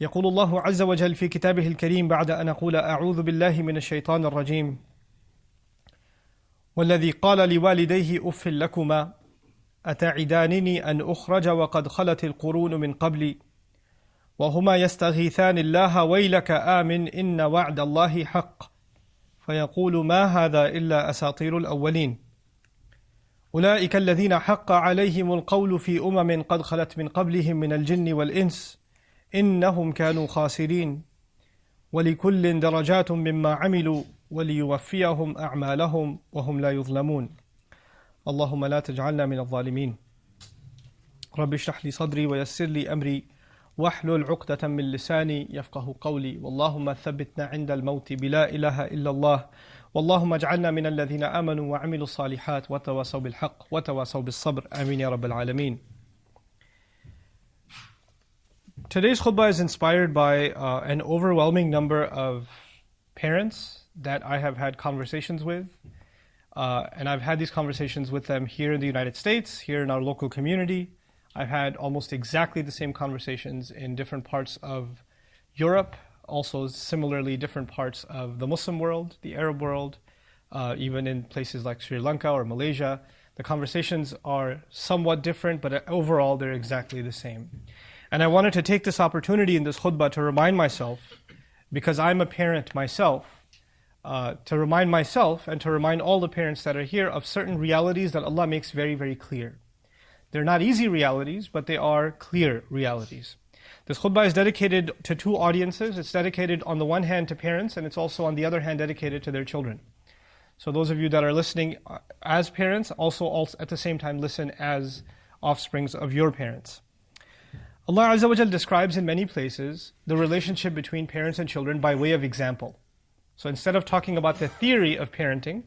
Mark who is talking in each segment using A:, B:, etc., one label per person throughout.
A: يقول الله عز وجل في كتابه الكريم بعد أن أقول أعوذ بالله من الشيطان الرجيم والذي قال لوالديه أف لكما أتعدانني أن أخرج وقد خلت القرون من قبلي وهما يستغيثان الله ويلك آمن إن وعد الله حق فيقول ما هذا إلا أساطير الأولين أولئك الذين حق عليهم القول في قد خلت من قبلهم من الجن والإنس إنهم كانوا خاسرين ولكل درجات مما عملوا وليوفيهم أعمالهم وهم لا يظلمون اللهم لا تجعلنا من الظالمين رب اشرح لي صدري ويسر لي أمري واحلل عقدة من لساني يفقه قولي واللهم ثبتنا عند الموت بلا إله إلا الله واللهم اجعلنا من الذين آمنوا وعملوا الصالحات وتواصوا بالحق وتواصوا بالصبر آمين يا رب العالمين. Today's khutbah is inspired by an overwhelming number of parents that I have had conversations with. And I've had these conversations with them here in the United States, here in our local community. I've had almost exactly the same conversations in different parts of Europe, also similarly different parts of the Muslim world, the Arab world, even in places like Sri Lanka or Malaysia. The conversations are somewhat different, but overall they're exactly the same. And I wanted to take this opportunity in this khutbah to remind myself, because I'm a parent myself, to remind myself and to remind all the parents that are here of certain realities that Allah makes very, very clear. They're not easy realities, but they are clear realities. This khutbah is dedicated to two audiences. It's dedicated on the one hand to parents, and it's also on the other hand dedicated to their children. So those of you that are listening as parents, also at the same time listen as offsprings of your parents. Allah Azza wa Jal describes in many places the relationship between parents and children by way of example. So instead of talking about the theory of parenting,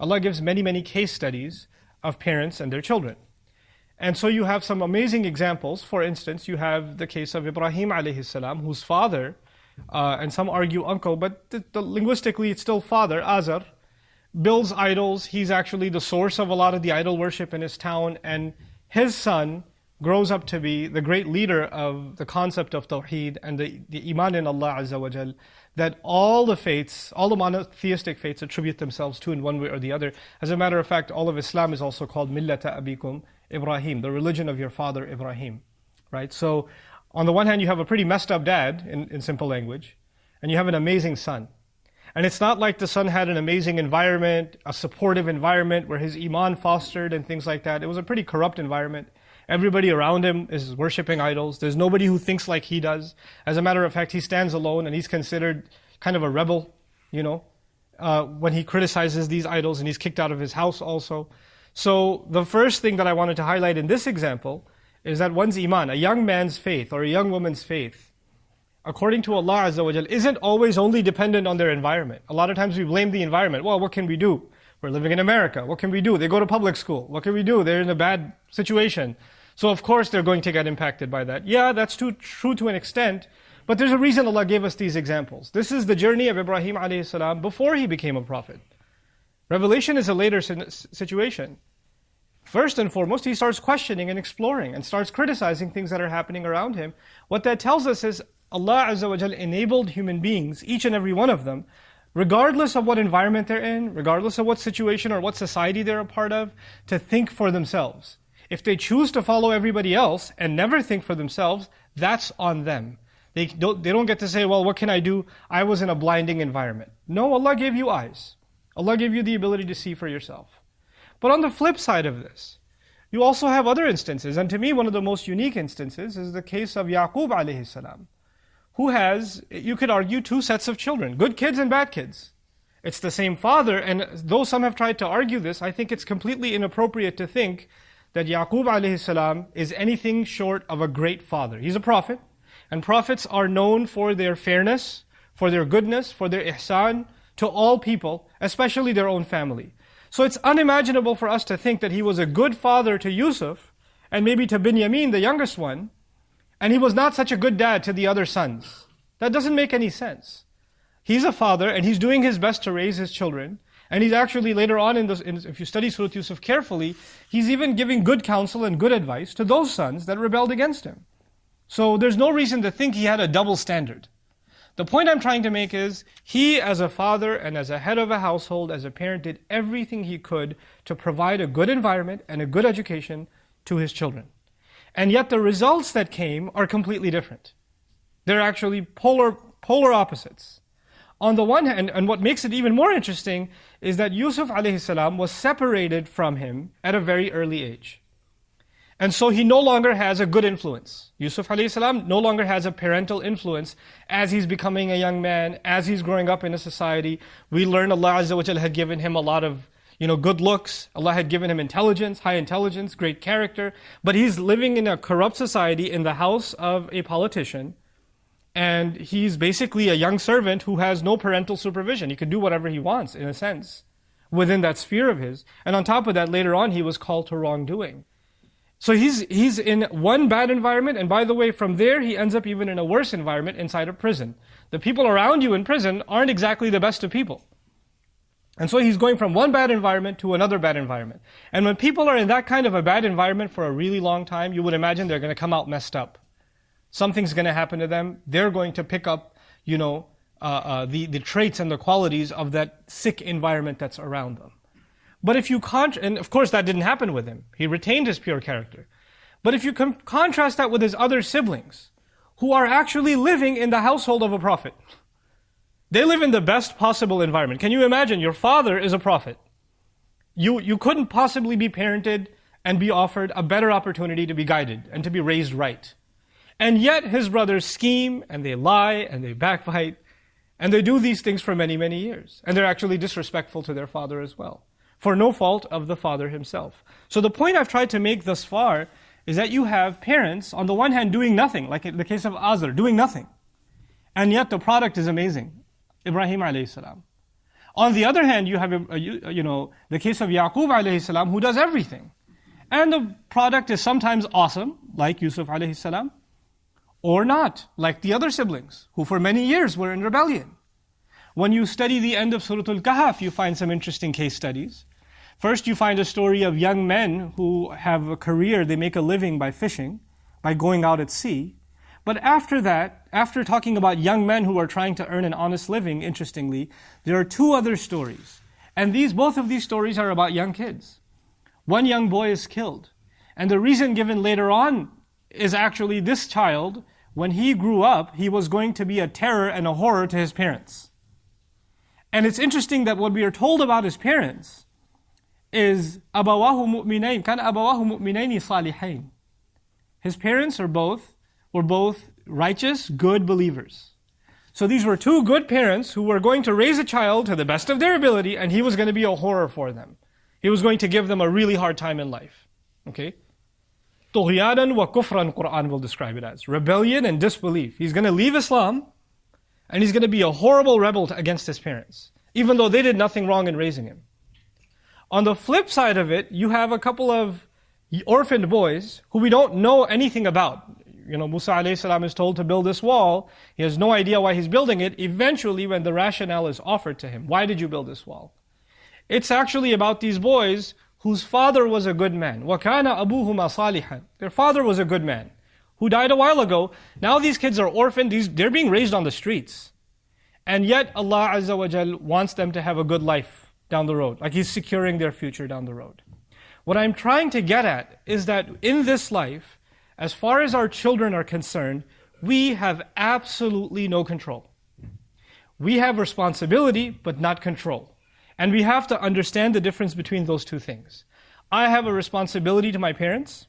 A: Allah gives many, many case studies of parents and their children. And so you have some amazing examples. For instance, you have the case of Ibrahim alejhis-selam, whose father, and some argue uncle, but linguistically it's still father, Azar, builds idols. He's actually the source of a lot of the idol worship in his town, and his son grows up to be the great leader of the concept of Tawheed and the Iman in Allah Azza wa Jal, that all the faiths, all the monotheistic faiths attribute themselves to in one way or the other. As a matter of fact, all of Islam is also called Millata Abikum Ibrahim, the religion of your father Ibrahim. Right? So, on the one hand you have a pretty messed up dad, in simple language, and you have an amazing son. And it's not like the son had an amazing environment, a supportive environment where his Iman fostered and things like that. It was a pretty corrupt environment. Everybody around him is worshipping idols. There's nobody who thinks like he does. As a matter of fact, he stands alone and he's considered kind of a rebel, when he criticizes these idols, and he's kicked out of his house also. So the first thing that I wanted to highlight in this example is that one's Iman, a young man's faith or a young woman's faith, according to Allah Azza wa Jal, isn't always only dependent on their environment. A lot of times we blame the environment. Well, what can we do? We're living in America. What can we do? They go to public school. What can we do? They're in a bad situation. So of course they're going to get impacted by that. Yeah, that's true to an extent, but there's a reason Allah gave us these examples. This is the journey of Ibrahim alayhi-salam before he became a prophet. Revelation is a later situation. First and foremost, he starts questioning and exploring and starts criticizing things that are happening around him. What that tells us is Allah Azza wa Jal enabled human beings, each and every one of them, regardless of what environment they're in, regardless of what situation or what society they're a part of, to think for themselves. If they choose to follow everybody else and never think for themselves, that's on them. They don't get to say, well, what can I do? I was in a blinding environment. No, Allah gave you eyes. Allah gave you the ability to see for yourself. But on the flip side of this, you also have other instances. And to me, one of the most unique instances is the case of Yaqub alayhis-salam, who has, you could argue, two sets of children, good kids and bad kids. It's the same father, and though some have tried to argue this, I think it's completely inappropriate to think that Yaqub alayhis-salam is anything short of a great father. He's a prophet, and prophets are known for their fairness, for their goodness, for their ihsan to all people, especially their own family. So it's unimaginable for us to think that he was a good father to Yusuf, and maybe to Binyamin, the youngest one, and he was not such a good dad to the other sons. That doesn't make any sense. He's a father, and he's doing his best to raise his children, and he's actually later on if you study Surah Yusuf carefully, he's even giving good counsel and good advice to those sons that rebelled against him. So there's no reason to think he had a double standard. The point I'm trying to make is, he as a father and as a head of a household, as a parent, did everything he could to provide a good environment and a good education to his children. And yet the results that came are completely different. They're actually polar opposites. On the one hand, and what makes it even more interesting, is that Yusuf alejhis-selam was separated from him at a very early age. And so he no longer has a good influence. Yusuf alejhis-selam no longer has a parental influence as he's becoming a young man, as he's growing up in a society. We learn Allah Azza wa Jalla had given him a lot of good looks. Allah had given him intelligence, high intelligence, great character. But he's living in a corrupt society in the house of a politician. And he's basically a young servant who has no parental supervision. He can do whatever he wants, in a sense, within that sphere of his. And on top of that, later on, he was called to wrongdoing. So he's in one bad environment, and by the way, from there he ends up even in a worse environment inside a prison. The people around you in prison aren't exactly the best of people. And so he's going from one bad environment to another bad environment. And when people are in that kind of a bad environment for a really long time, you would imagine they're going to come out messed up. Something's going to happen to them. They're going to pick up, the traits and the qualities of that sick environment that's around them. But if you and of course that didn't happen with him. He retained his pure character. But if you contrast that with his other siblings, who are actually living in the household of a prophet, they live in the best possible environment. Can you imagine? Your father is a prophet. You couldn't possibly be parented and be offered a better opportunity to be guided and to be raised right. And yet his brothers scheme and they lie and they backbite and they do these things for many, many years. And they're actually disrespectful to their father as well, for no fault of the father himself. So the point I've tried to make thus far is that you have parents, on the one hand, doing nothing, like in the case of Azar, doing nothing. And yet the product is amazing. Ibrahim alayhis-selam. On the other hand, you have the case of Yaqub alayhis-selam, who does everything. And the product is sometimes awesome, like Yusuf alayhis-selam, or not, like the other siblings, who for many years were in rebellion. When you study the end of Surah Al-Kahf, you find some interesting case studies. First, you find a story of young men who have a career, they make a living by fishing, by going out at sea. But after that, after talking about young men who are trying to earn an honest living, interestingly, there are two other stories. And both of these stories are about young kids. One young boy is killed. And the reason given later on is actually this child, when he grew up, he was going to be a terror and a horror to his parents. And it's interesting that what we are told about his parents is أَبَوَاهُ مُؤْمِنَيْنِ كَانَ أَبَوَاهُ مُؤْمِنَيْنِ صَالِحَيْنِ. His parents were both righteous, good believers. So these were two good parents who were going to raise a child to the best of their ability, and he was going to be a horror for them. He was going to give them a really hard time in life. Okay? طُغْيَانًا وَكُفْرًا, Quran will describe it as. Rebellion and disbelief. He's going to leave Islam, and he's going to be a horrible rebel against his parents, even though they did nothing wrong in raising him. On the flip side of it, you have a couple of orphaned boys who we don't know anything about. Musa alayhis-salam is told to build this wall. He has no idea why he's building it. Eventually, when the rationale is offered to him, why did you build this wall? It's actually about these boys whose father was a good man. وَكَانَ أَبُوهُمَا صَالِحًا. Their father was a good man, who died a while ago. Now these kids are orphaned. They're being raised on the streets. And yet Allah Azza wa Jal wants them to have a good life down the road. Like He's securing their future down the road. What I'm trying to get at is that in this life, as far as our children are concerned, we have absolutely no control. We have responsibility, but not control. And we have to understand the difference between those two things. I have a responsibility to my parents.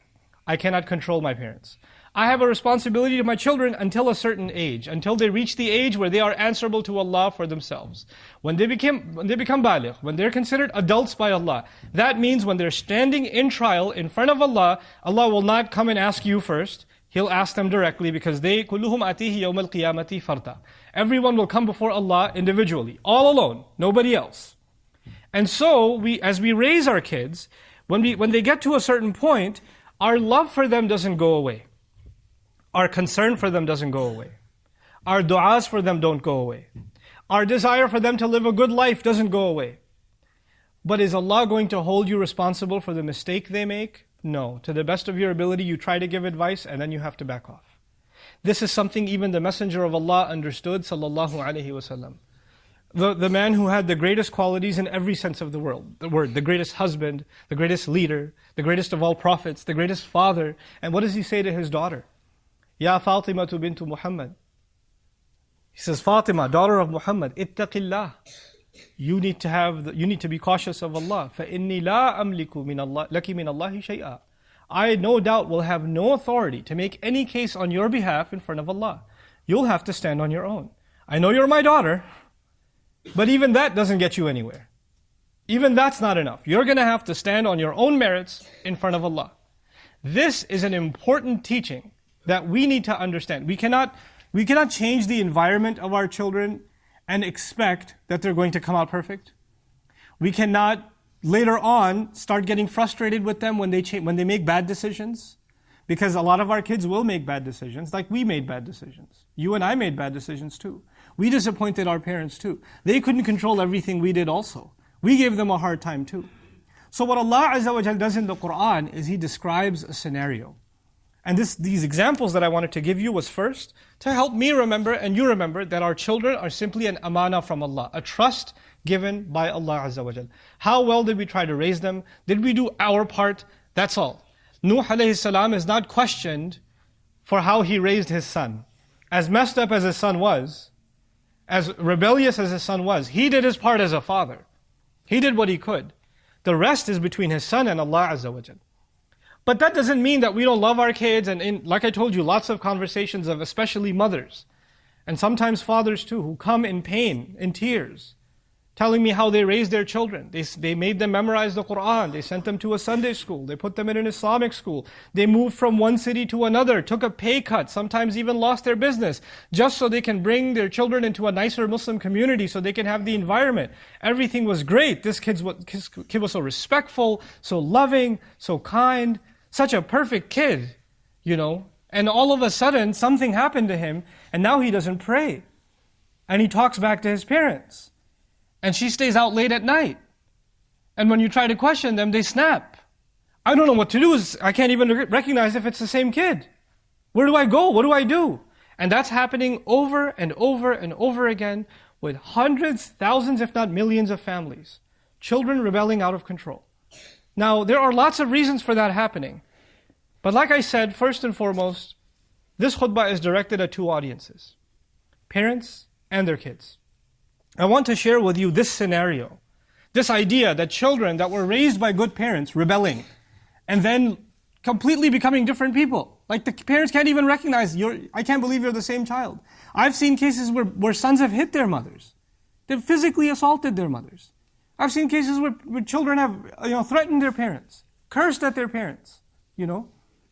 A: I cannot control my parents. I have a responsibility to my children until a certain age, until they reach the age where they are answerable to Allah for themselves. When they become baligh, when they're considered adults by Allah, that means when they're standing in trial in front of Allah, Allah will not come and ask you first. He'll ask them directly because they كُلُّهُمْ أَتِيهِ يَوْمَ الْقِيَامَةِ فَرْدًا. Everyone will come before Allah individually, all alone, nobody else. And so, as we raise our kids, when they get to a certain point, our love for them doesn't go away. Our concern for them doesn't go away. Our du'as for them don't go away. Our desire for them to live a good life doesn't go away. But is Allah going to hold you responsible for the mistake they make? No. To the best of your ability, you try to give advice and then you have to back off. This is something even the Messenger of Allah understood, sallallahu alaihi wasallam. The man who had the greatest qualities in every sense of the word, the greatest husband, the greatest leader, the greatest of all prophets, the greatest father. And what does he say to his daughter? Ya Fatima bintu Muhammad. He says, Fatima, daughter of Muhammad, ittaqillah. You need to be cautious of Allah. فَإِنِّي لَا أَمْلِكُ لَكِ مِنَ اللَّهِ شَيْئًا. I no doubt will have no authority to make any case on your behalf in front of Allah. You'll have to stand on your own. I know you're my daughter, but even that doesn't get you anywhere. Even that's not enough. You're going to have to stand on your own merits in front of Allah. This is an important teaching that we need to understand. We cannot change the environment of our children and expect that they're going to come out perfect. We cannot later on start getting frustrated with them when they make bad decisions. Because a lot of our kids will make bad decisions, like we made bad decisions. You and I made bad decisions too. We disappointed our parents too. They couldn't control everything we did also. We gave them a hard time too. So what Allah Azza wa Jal does in the Quran is He describes a scenario. And these examples that I wanted to give you was first to help me remember and you remember that our children are simply an amana from Allah, a trust given by Allah Azza wa Jal. How well did we try to raise them? Did we do our part? That's all. Nuh alejhis-selam is not questioned for how he raised his son. As messed up as his son was, as rebellious as his son was, he did his part as a father. He did what he could. The rest is between his son and Allah Azza wa Jal. But that doesn't mean that we don't love our kids, and like I told you, lots of conversations of especially mothers, and sometimes fathers too, who come in pain, in tears, telling me how they raised their children. They made them memorize the Quran. They sent them to a Sunday school. They put them in an Islamic school. They moved from one city to another, took a pay cut, sometimes even lost their business, just so they can bring their children into a nicer Muslim community so they can have the environment. Everything was great. This kid was so respectful, so loving, so kind, such a perfect kid, And all of a sudden, something happened to him, and now he doesn't pray. And he talks back to his parents. And she stays out late at night. And when you try to question them, they snap. I don't know what to do. I can't even recognize if it's the same kid. Where do I go? What do I do? And that's happening over and over and over again with hundreds, thousands, if not millions of families. Children rebelling out of control. Now, there are lots of reasons for that happening. But like I said, first and foremost, this khutbah is directed at two audiences. Parents and their kids. I want to share with you this scenario. This idea that children that were raised by good parents rebelling and then completely becoming different people. Like the parents can't even recognize, I can't believe you're the same child. I've seen cases where sons have hit their mothers. They've physically assaulted their mothers. I've seen cases where children have threatened their parents, cursed at their parents,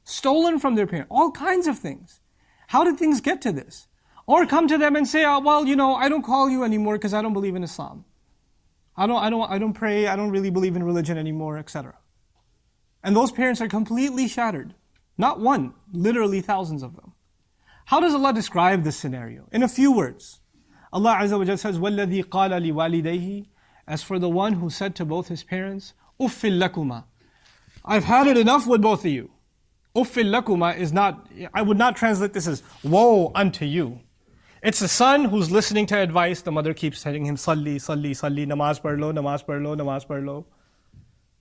A: stolen from their parents, all kinds of things. How did things get to this? Or come to them and say, I don't call you anymore because I don't believe in Islam. I don't pray, I don't really believe in religion anymore, etc. And those parents are completely shattered. Not one, literally thousands of them. How does Allah describe this scenario? In a few words. Allah Azza wa Jalla says, وَالَّذِي قَالَ لِوَالِدَيْهِ. As for the one who said to both his parents, أُفِّل لَكُمَا. I've had it enough with both of you. أُفِّل لَكُمَا is not, I would not translate this as, woe unto you. It's a son who's listening to advice. The mother keeps telling him, Salli, Salli, Salli, namaz par lo, namaz par lo, namaz par lo.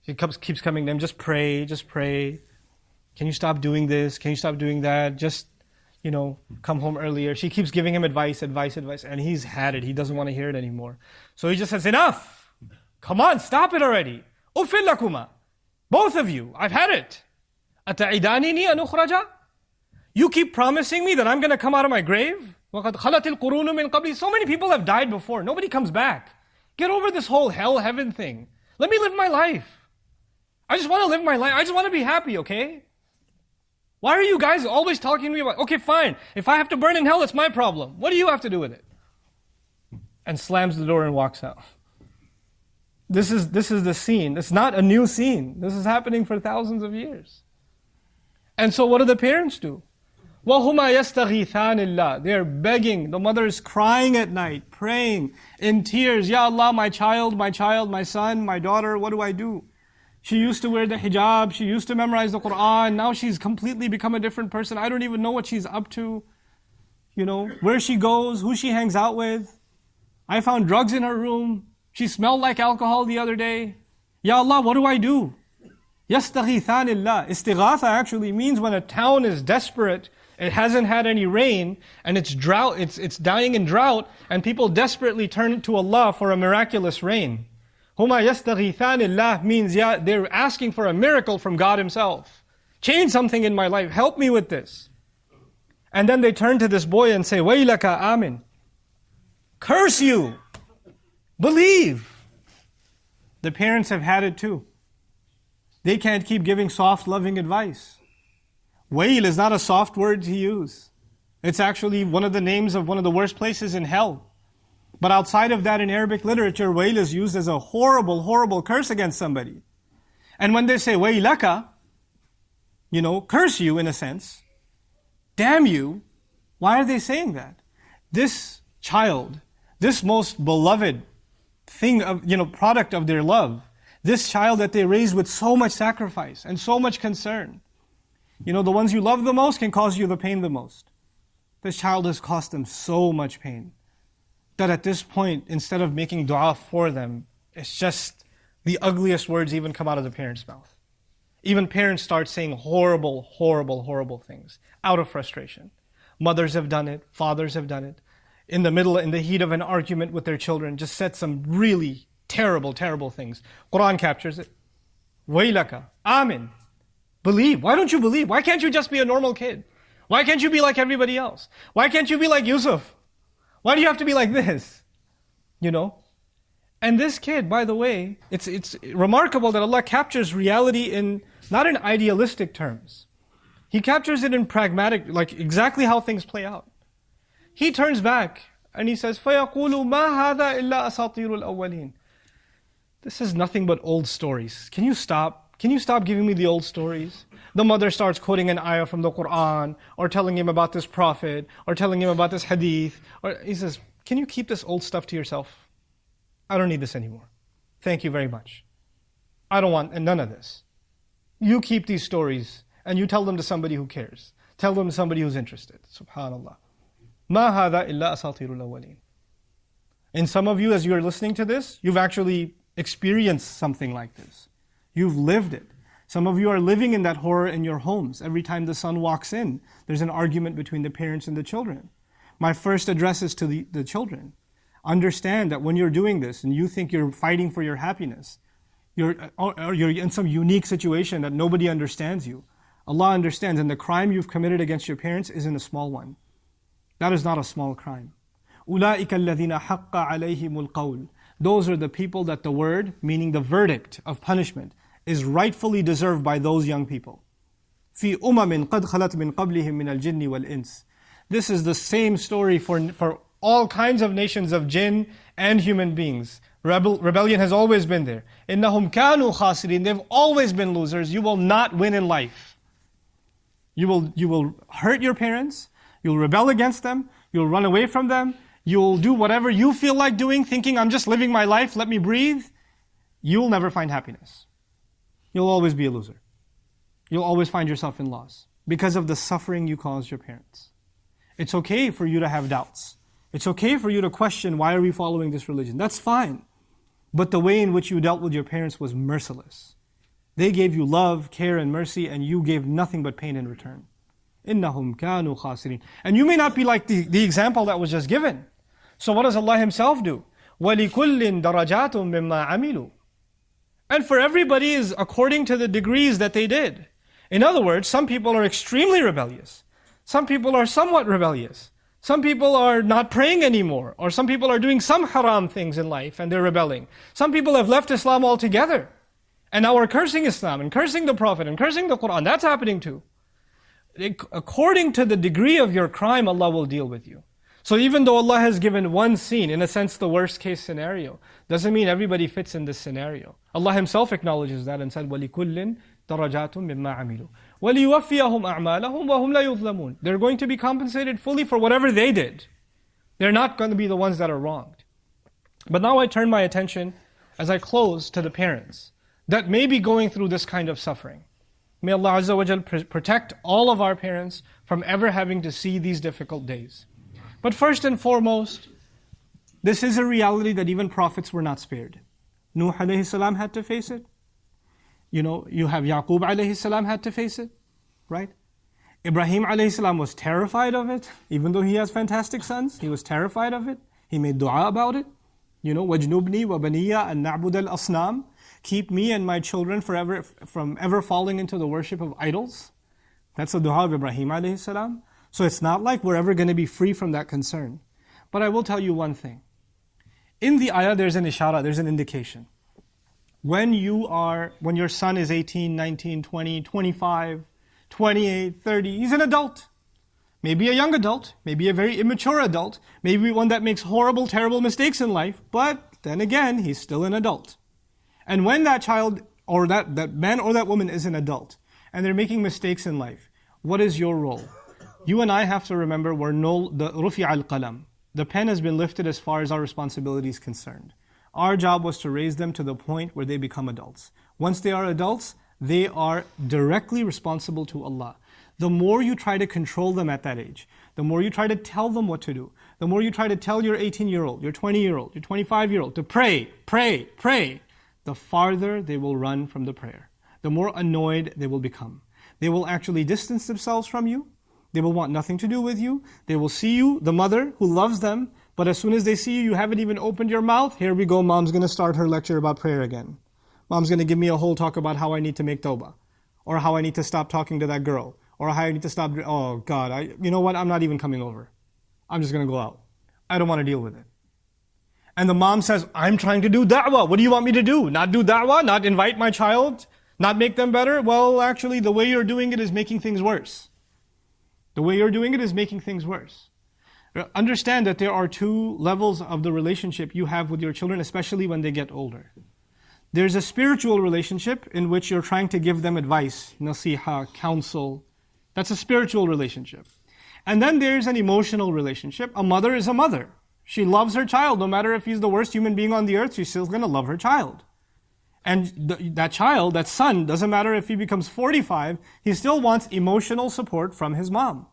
A: She keeps coming to him, just pray, just pray. Can you stop doing this? Can you stop doing that? Just, come home earlier. She keeps giving him advice, and he's had it. He doesn't want to hear it anymore. So he just says, enough! Come on, stop it already. أُفِّل لَكُمَا. Both of you, I've had it. أَتَعِدَانِنِي أَنْ أُخْرَجَ. You keep promising me that I'm going to come out of my grave? وَقَدْ خَلَتِ الْقُرُونُ مِنْ قَبْلِ. So many people have died before. Nobody comes back. Get over this whole hell, heaven thing. Let me live my life. I just want to live my life. I just want to be happy, okay? Why are you guys always talking to me about, okay, fine. If I have to burn in hell, it's my problem. What do you have to do with it? And slams the door and walks out. This is the scene. It's not a new scene. This is happening for thousands of years. And so what do the parents do? وَهُمَا يَسْتَغِيثَانِ اللَّهِ. They're begging. The mother is crying at night, praying in tears. Ya Allah, my child, my son, my daughter, what do I do? She used to wear the hijab. She used to memorize the Quran. Now she's completely become a different person. I don't even know what she's up to. where she goes, who she hangs out with. I found drugs in her room. She smelled like alcohol the other day. Ya Allah, what do I do? Yastaghithanillah. Istighatha actually means when a town is desperate, it hasn't had any rain, and it's drought, it's dying in drought, and people desperately turn to Allah for a miraculous rain. Huma yastaghithanillah means they're asking for a miracle from God Himself. Change something in my life. Help me with this. And then they turn to this boy and say, Waylaka amin. Curse you. Believe. The parents have had it too. They can't keep giving soft, loving advice. Wayl is not a soft word to use. It's actually one of the names of one of the worst places in hell. But outside of that, in Arabic literature, wayl is used as a horrible, horrible curse against somebody. And when they say waylaka, curse you in a sense, damn you, why are they saying that? This child, this most beloved thing of, product of their love, this child that they raised with so much sacrifice and so much concern, the ones you love the most can cause you the pain the most. This child has caused them so much pain that at this point, instead of making dua for them, it's just the ugliest words even come out of the parent's mouth. Even parents start saying horrible, horrible, horrible things out of frustration. Mothers have done it, fathers have done it. In the heat of an argument with their children, just said some really terrible, terrible things. Quran captures it. Waylaka, amin. Believe. Why don't you believe? Why can't you just be a normal kid? Why can't you be like everybody else? Why can't you be like Yusuf? Why do you have to be like this? And this kid, by the way, it's remarkable that Allah captures reality not in idealistic terms. He captures it in pragmatic, like exactly how things play out. He turns back and he says, فَيَقُولُ مَا هَذَا إِلَّا أَسَاطِيرُ الْأَوَّلِينَ. This is nothing but old stories. Can you stop? Can you stop giving me the old stories? The mother starts quoting an ayah from the Quran, or telling him about this prophet, or telling him about this hadith. Or he says, can you keep this old stuff to yourself? I don't need this anymore. Thank you very much. I don't want none of this. You keep these stories and you tell them to somebody who cares. Tell them to somebody who's interested. Subhanallah. مَا هَذَا إِلَّا أَسَاطِيرُ الْأَوَّلِينَ. And some of you, as you are listening to this, you've actually experienced something like this. You've lived it. Some of you are living in that horror in your homes. Every time the son walks in, there's an argument between the parents and the children. My first address is to the children. Understand that when you're doing this and you think you're fighting for your happiness, you're in some unique situation that nobody understands you. Allah understands, and the crime you've committed against your parents isn't a small one. That is not a small crime. أُولَٰئِكَ الَّذِينَ حَقَّ عَلَيْهِمُ الْقَوْلِ. Those are the people that the word, meaning the verdict of punishment, is rightfully deserved by those young people. فِي أُمَمٍ قَدْ خَلَتْ مِنْ قَبْلِهِمْ مِنَ الْجِنِّ وَالْإِنسِ. This is the same story for all kinds of nations of jinn and human beings. Rebellion has always been there. إِنَّهُمْ كَانُوا خَاسِرِينَ. They've always been losers. You will not win in life. You will hurt your parents. You'll rebel against them. You'll run away from them. You'll do whatever you feel like doing, thinking, I'm just living my life, let me breathe. You'll never find happiness. You'll always be a loser. You'll always find yourself in loss because of the suffering you caused your parents. It's okay for you to have doubts. It's okay for you to question, why are we following this religion? That's fine. But the way in which you dealt with your parents was merciless. They gave you love, care, and mercy, and you gave nothing but pain in return. إِنَّهُمْ كَانُوا خَاسِرِينَ. And you may not be like the example that was just given. So what does Allah Himself do? وَلِكُلٍّ دَرَجَاتٌ مِمَّا عَمِلُوا. And for everybody is according to the degrees that they did. In other words, some people are extremely rebellious. Some people are somewhat rebellious. Some people are not praying anymore. Or some people are doing some haram things in life and they're rebelling. Some people have left Islam altogether. And now are cursing Islam and cursing the Prophet and cursing the Quran. That's happening too. According to the degree of your crime, Allah will deal with you. So even though Allah has given one scene, in a sense the worst case scenario, doesn't mean everybody fits in this scenario. Allah Himself acknowledges that and said, وَلِكُلٍّ دَرَجَاتٌ مِمَّا عَمِلُوا وَلِيُوَفِّيَهُمْ أَعْمَالَهُمْ وَهُمْ لَا يُظْلَمُونَ. They're going to be compensated fully for whatever they did. They're not going to be the ones that are wronged. But now I turn my attention, as I close, to the parents that may be going through this kind of suffering. May Allah Azza wa Jal protect all of our parents from ever having to see these difficult days. But first and foremost, this is a reality that even prophets were not spared. Nuh alejhis-selam had to face it. You have Yaqub alejhis-selam had to face it, right? Ibrahim alejhis-selam was terrified of it, even though he has fantastic sons. He was terrified of it. He made dua about it. وَجْنُبْنِي وَبَنِيَّ أَن نَعْبُدَ الْأَصْنَامِ. Keep me and my children forever from ever falling into the worship of idols. That's the dua of Ibrahim alejhis-selam. So it's not like we're ever going to be free from that concern. But I will tell you one thing. In the ayah, there's an ishara, there's an indication. When your son is 18, 19, 20, 25, 28, 30, he's an adult. Maybe a young adult, maybe a very immature adult, maybe one that makes horrible, terrible mistakes in life, but then again, he's still an adult. And when that child, or that man or that woman is an adult, and they're making mistakes in life, what is your role? You and I have to remember rufi al-qalam. The pen has been lifted as far as our responsibility is concerned. Our job was to raise them to the point where they become adults. Once they are adults, they are directly responsible to Allah. The more you try to control them at that age, the more you try to tell them what to do, the more you try to tell your 18-year-old, your 20-year-old, your 25-year-old to pray, pray, pray, the farther they will run from the prayer. The more annoyed they will become. They will actually distance themselves from you. They will want nothing to do with you. They will see you, the mother who loves them, but as soon as they see you, you haven't even opened your mouth, here we go, mom's going to start her lecture about prayer again. Mom's going to give me a whole talk about how I need to make tawbah, or how I need to stop talking to that girl, or how I need to stop, oh God, you know what, I'm not even coming over. I'm just going to go out. I don't want to deal with it. And the mom says, I'm trying to do da'wah. What do you want me to do? Not do da'wah? Not invite my child? Not make them better? Well, actually, the way you're doing it is making things worse. The way you're doing it is making things worse. Understand that there are two levels of the relationship you have with your children, especially when they get older. There's a spiritual relationship in which you're trying to give them advice, nasiha, counsel. That's a spiritual relationship. And then there's an emotional relationship. A mother is a mother. She loves her child. No matter if he's the worst human being on the earth, she's still going to love her child. And that child, that son, doesn't matter if he becomes 45, he still wants emotional support from his mom.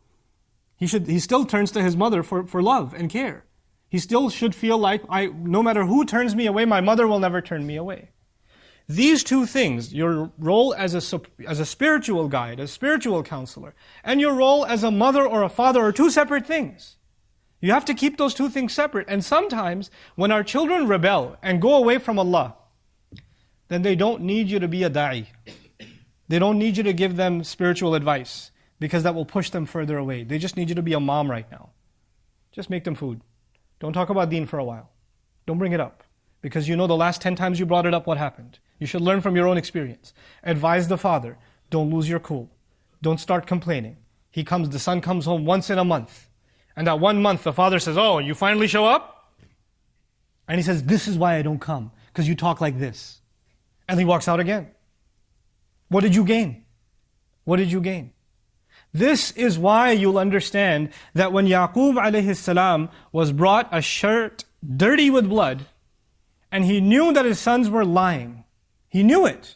A: He still turns to his mother for love and care. He still should feel like, no matter who turns me away, my mother will never turn me away. These two things, your role as a spiritual guide, a spiritual counselor, and your role as a mother or a father are two separate things. You have to keep those two things separate. And sometimes, when our children rebel and go away from Allah, then they don't need you to be a da'i. They don't need you to give them spiritual advice, because that will push them further away. They just need you to be a mom right now. Just make them food. Don't talk about deen for a while. Don't bring it up. Because you know the last 10 times you brought it up, what happened? You should learn from your own experience. Advise the father, don't lose your cool. Don't start complaining. The son comes home once in a month. And that 1 month the father says, oh, you finally show up? And he says, this is why I don't come, because you talk like this. And he walks out again. What did you gain? What did you gain? This is why you'll understand that when Yaqub alejhis-selam was brought a shirt dirty with blood, and he knew that his sons were lying, he knew it.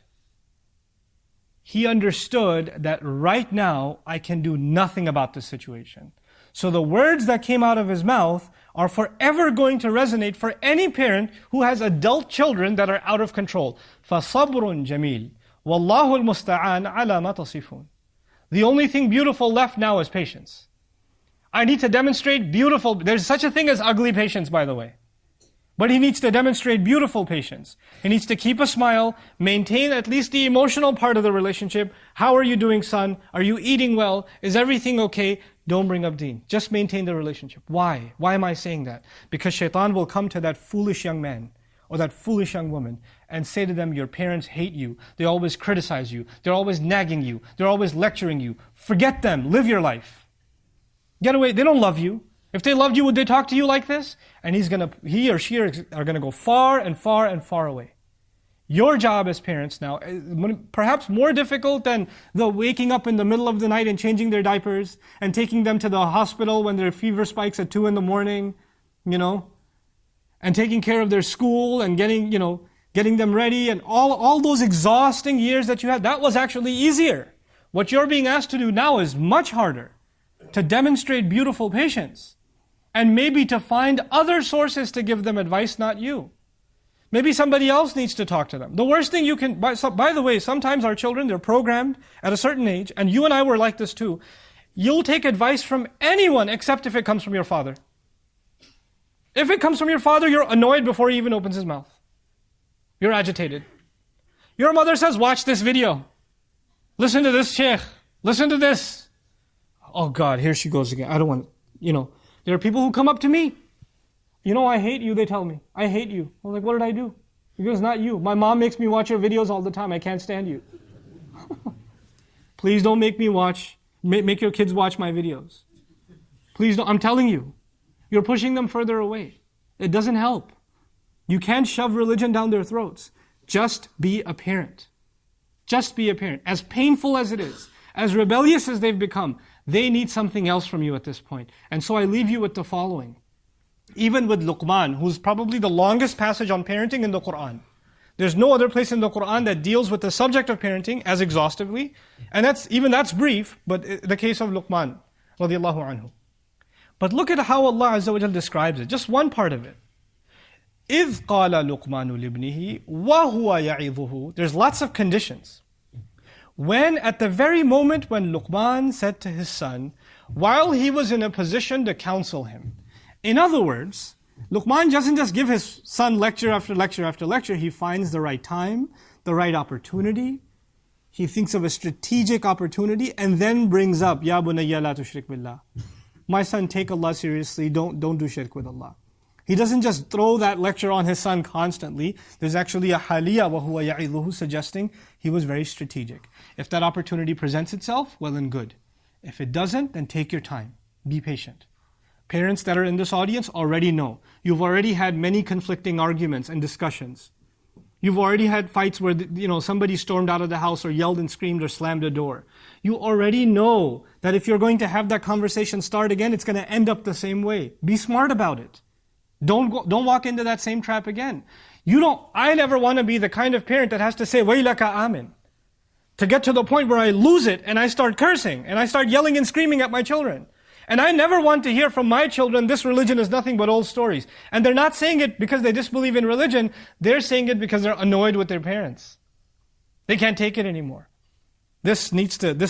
A: He understood that right now I can do nothing about this situation. So the words that came out of his mouth are forever going to resonate for any parent who has adult children that are out of control. فَصَبْرٌ جَمِيلٌ وَاللَّهُ الْمُسْتَعَانُ عَلَى مَا تَصِفُونَ. The only thing beautiful left now is patience. I need to demonstrate beautiful. There's such a thing as ugly patience, by the way. But he needs to demonstrate beautiful patience. He needs to keep a smile, maintain at least the emotional part of the relationship. How are you doing, son? Are you eating well? Is everything okay? Don't bring up deen. Just maintain the relationship. Why? Why am I saying that? Because shaitan will come to that foolish young man or that foolish young woman and say to them, your parents hate you. They always criticize you. They're always nagging you. They're always lecturing you. Forget them. Live your life. Get away. They don't love you. If they loved you, would they talk to you like this? And he or she are going to go far and far and far away. Your job as parents now, perhaps more difficult than the waking up in the middle of the night and changing their diapers and taking them to the hospital when their fever spikes at 2 a.m, and taking care of their school and getting them ready and all those exhausting years that you had. That was actually easier. What you're being asked to do now is much harder. To demonstrate beautiful patience. and maybe to find other sources to give them advice, not you. Maybe somebody else needs to talk to them. The worst thing you can, by the way, sometimes our children, they're programmed at a certain age, and you and I were like this too. You'll take advice from anyone except if it comes from your father. If it comes from your father, you're annoyed before he even opens his mouth. You're agitated. Your mother says, watch this video. Listen to this sheikh. Listen to this. Oh God, here she goes again. I don't want, there are people who come up to me. I hate you, they tell me. I hate you. I'm like, what did I do? Because it's not you. My mom makes me watch your videos all the time. I can't stand you. Please don't make me make your kids watch my videos. Please don't. I'm telling you. You're pushing them further away. It doesn't help. You can't shove religion down their throats. Just be a parent. Just be a parent. As painful as it is, as rebellious as they've become, they need something else from you at this point. And so I leave you with the following. Even with Llukman, who's probably the longest passage on parenting in the Quran. There's no other place in the Quran that deals with the subject of parenting as exhaustively. And that's brief, but the case of Llukman, radiallahu anhu. But look at how Allah Azza wa Jal describes it. Just one part of it. إِذْ قَالَ لُقْمَانُ لِابْنِهِ وَهُوَ يَعِظُهُ. There's lots of conditions. When at the very moment when Llukman said to his son, while he was in a position to counsel him. In other words, Llukman doesn't just give his son lecture after lecture after lecture. He finds the right time, the right opportunity. He thinks of a strategic opportunity and then brings up, Ya bunayya la tushrik billah. My son, take Allah seriously. Don't do shirk with Allah. He doesn't just throw that lecture on his son constantly. There's actually a haliyah وَهُوَ يَعِظُهُ suggesting he was very strategic. If that opportunity presents itself, well and good. If it doesn't, then take your time. Be patient. Parents that are in this audience already know. You've already had many conflicting arguments and discussions. You've already had fights where somebody stormed out of the house or yelled and screamed or slammed a door. You already know that if you're going to have that conversation start again, it's going to end up the same way. Be smart about it. Don't walk into that same trap again. I never want to be the kind of parent that has to say, وَيْلَكَ آمِن. To get to the point where I lose it and I start cursing and I start yelling and screaming at my children. And I never want to hear from my children, this religion is nothing but old stories. And they're not saying it because they disbelieve in religion. They're saying it because they're annoyed with their parents. They can't take it anymore. This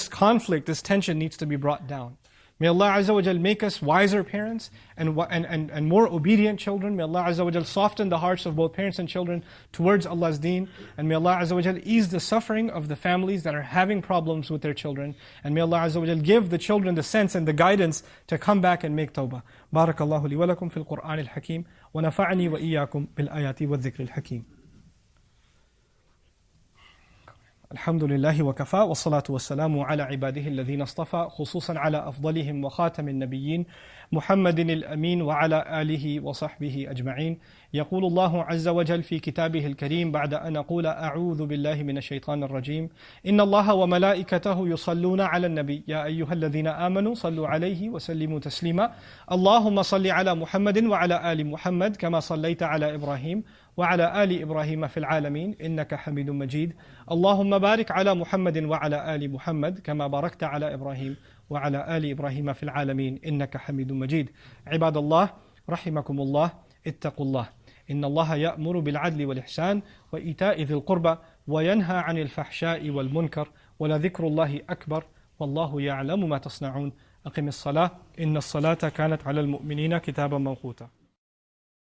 A: conflict, this tension needs to be brought down. May Allah Azza wa Jal make us wiser parents and more obedient children. May Allah Azza wa Jal soften the hearts of both parents and children towards Allah's deen. And may Allah Azza wa Jal ease the suffering of the families that are having problems with their children. And may Allah Azza wa Jal give the children the sense and the guidance to come back and make tawbah. Barakallahu li wa lakum fil Qur'an al-Hakim. Wa nafa'ani wa iyyakum bil ayati wa dhikr al-Hakim. الحمد لله وكفى والصلاة والسلام على عباده الذين اصطفى خصوصا على أفضلهم وخاتم النبيين محمد الأمين وعلى آله وصحبه أجمعين. يقول الله عز وجل في كتابه الكريم بعد أن أقول أعوذ بالله من الشيطان الرجيم إن الله وملائكته يصلون على النبي يا أيها الذين آمنوا صلوا عليه وسلموا تسليما اللهم صل على محمد وعلى آل محمد كما صليت على إبراهيم وعلى آل إبراهيم في العالمين إنك حميد مجيد اللهم بارك على محمد وعلى آل محمد كما باركت على إبراهيم وعلى آل إبراهيم في العالمين إنك حميد مجيد. عباد الله رحمكم الله اتقوا الله إن الله يأمر بالعدل والإحسان وإيتاء ذي القربى وينهى عن الفحشاء والمنكر ولذكر الله أكبر والله يعلم ما تصنعون. أقم الصلاة إن الصلاة كانت على المؤمنين كتابا موقوتا.